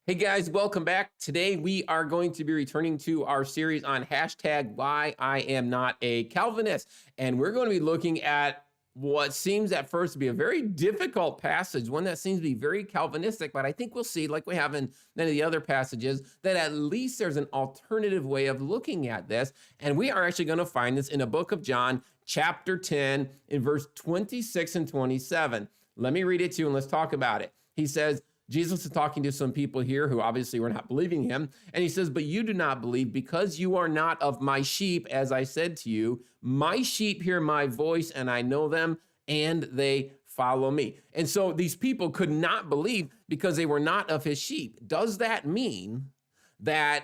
Hey guys, welcome back. Today we are going to be returning to our series on hashtag why I am not a Calvinist. And we're going to be looking at what seems at first to be a very difficult passage, one that seems to be very Calvinistic, but I think we'll see, like we have in many of the other passages, that at least there's an alternative way of looking at this. And we are actually going to find this in the book of John, chapter 10, in verse 26 and 27. Let me read it to you and let's talk about it. He says, Jesus is talking to some people here who obviously were not believing him. And he says, but you do not believe because you are not of my sheep, as I said to you. My sheep hear my voice and I know them and they follow me. And so these people could not believe because they were not of his sheep. Does that mean that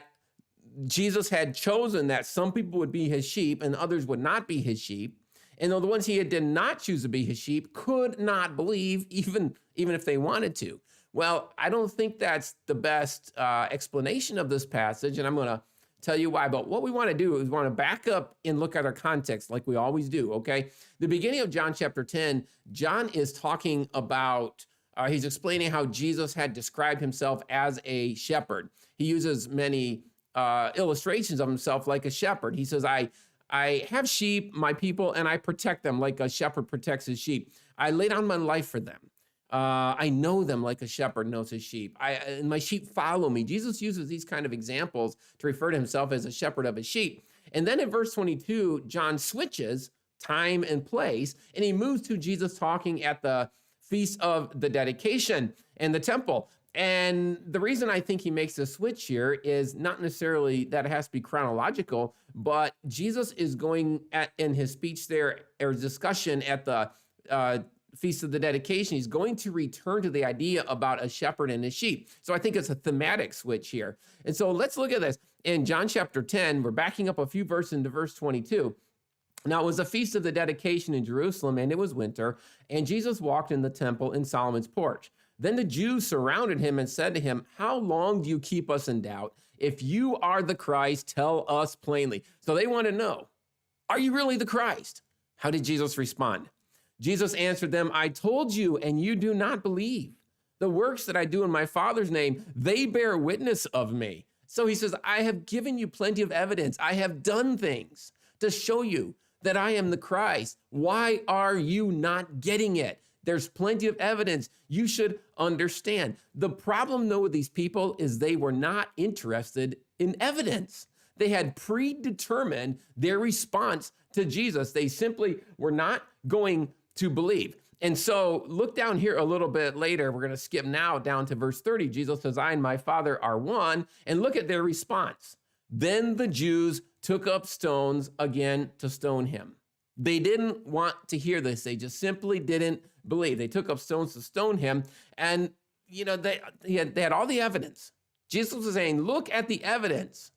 Jesus had chosen that some people would be his sheep and others would not be his sheep? And the ones he did not choose to be his sheep could not believe even if they wanted to. Well, I don't think that's the best explanation of this passage, and I'm going to tell you why. But what we want to do is we want to back up and look at our context like we always do, okay? The beginning of John chapter 10, John is talking about, he's explaining how Jesus had described himself as a shepherd. He uses many illustrations of himself like a shepherd. He says, I have sheep, my people, and I protect them like a shepherd protects his sheep. I lay down my life for them. I know them like a shepherd knows his sheep. And my sheep follow me. Jesus uses these kind of examples to refer to himself as a shepherd of his sheep. And then in verse 22, John switches time and place, and he moves to Jesus talking at the feast of the dedication and the temple. And the reason I think he makes the switch here is not necessarily that it has to be chronological, but Jesus is going in his speech there, or discussion at the Feast of the Dedication, he's going to return to the idea about a shepherd and his sheep. So I think it's a thematic switch here. And so let's look at this. In John chapter 10, we're backing up a few verses into verse 22. Now it was a Feast of the Dedication in Jerusalem, and it was winter, and Jesus walked in the temple in Solomon's porch. Then the Jews surrounded him and said to him, how long do you keep us in doubt? If you are the Christ, tell us plainly. So they want to know, are you really the Christ? How did Jesus respond? Jesus answered them, I told you, and you do not believe. The works that I do in my Father's name, they bear witness of me. So he says, I have given you plenty of evidence. I have done things to show you that I am the Christ. Why are you not getting it? There's plenty of evidence. You should understand. The problem, though, with these people is they were not interested in evidence. They had predetermined their response to Jesus. They simply were not going to believe. And so look down here a little bit later. We're going to skip now down to verse 30. Jesus says, I and my Father are one. And look at their response. Then the Jews took up stones again to stone him. They didn't want to hear this. They just simply didn't believe. They took up stones to stone him. And, they had all the evidence. Jesus was saying, look at the evidence.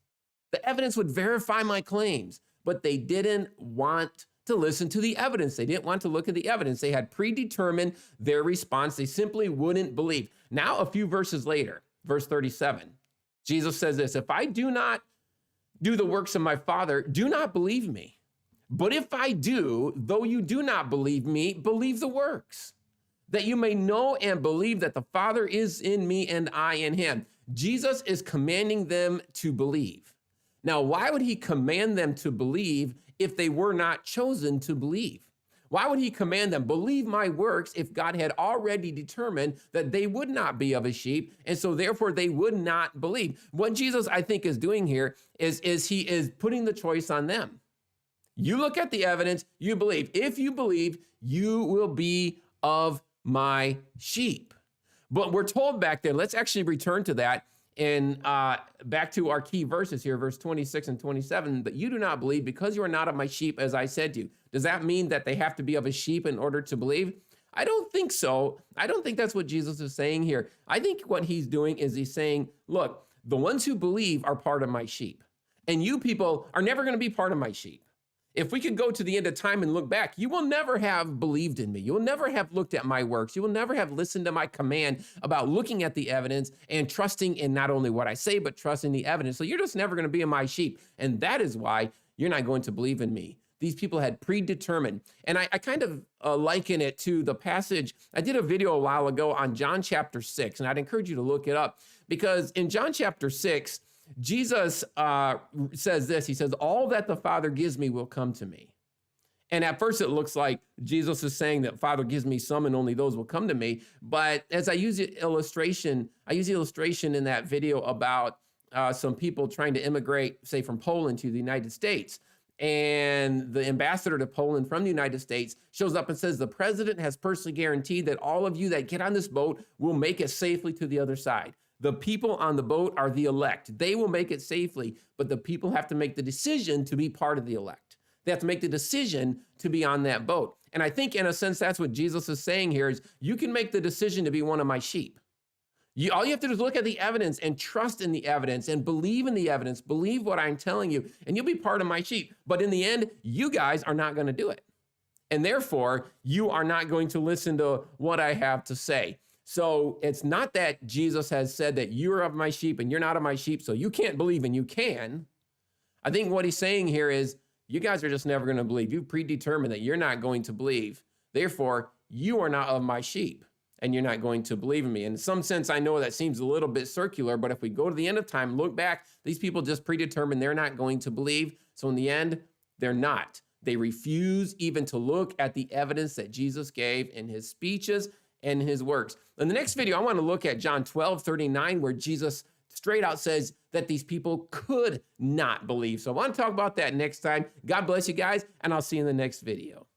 The evidence would verify my claims. But they didn't want to listen to the evidence. They didn't want to look at the evidence. They had predetermined their response. They simply wouldn't believe. Now, a few verses later, verse 37, Jesus says this, if I do not do the works of my Father, do not believe me. But if I do, though you do not believe me, believe the works, that you may know and believe that the Father is in me and I in him. Jesus is commanding them to believe. Now, why would he command them to believe if they were not chosen to believe? Why would he command them, believe my works, if God had already determined that they would not be of his sheep, and so therefore they would not believe? What Jesus, I think, is doing here is he is putting the choice on them. You look at the evidence, you believe. If you believe, you will be of my sheep. But we're told back there, let's actually return to that, and back to our key verses here, verse 26 and 27, that you do not believe because you are not of my sheep, as I said to you. Does that mean that they have to be of a sheep in order to believe? I don't think so. I don't think that's what Jesus is saying here. I think what he's doing is he's saying, look, the ones who believe are part of my sheep, and you people are never going to be part of my sheep. If we could go to the end of time and look back, you will never have believed in me. You will never have looked at my works. You will never have listened to my command about looking at the evidence and trusting in not only what I say, but trusting the evidence. So you're just never going to be in my sheep. And that is why you're not going to believe in me. these people had predetermined. And I kind of liken it to the passage. I did a video a while ago on John chapter 6, and I'd encourage you to look it up, because in John chapter 6, Jesus says this. He says, all that the Father gives me will come to me. And at first it looks like Jesus is saying that Father gives me some and only those will come to me. But as I use illustration in that video about some people trying to immigrate, say, from Poland to the United States. And the ambassador to Poland from the United States shows up and says, the president has personally guaranteed that all of you that get on this boat will make it safely to the other side. The people on the boat are the elect. They will make it safely, but the people have to make the decision to be part of the elect. They have to make the decision to be on that boat. And I think in a sense, that's what Jesus is saying here is you can make the decision to be one of my sheep. All you have to do is look at the evidence and trust in the evidence and believe in the evidence, believe what I'm telling you, and you'll be part of my sheep. But in the end, you guys are not going to do it. And therefore, you are not going to listen to what I have to say. So it's not that Jesus has said that you're of my sheep and you're not of my sheep, so you can't believe and you can. I think what he's saying here is you guys are just never going to believe. You've predetermined that you're not going to believe. Therefore, you are not of my sheep and you're not going to believe in me. In some sense, I know that seems a little bit circular, but if we go to the end of time, look back, these people just predetermined they're not going to believe. So in the end, they're not. They refuse even to look at the evidence that Jesus gave in his speeches and his works. In the next video, I want to look at John 12:39, where Jesus straight out says that these people could not believe. So I want to talk about that next time. God bless you guys, and I'll see you in the next video.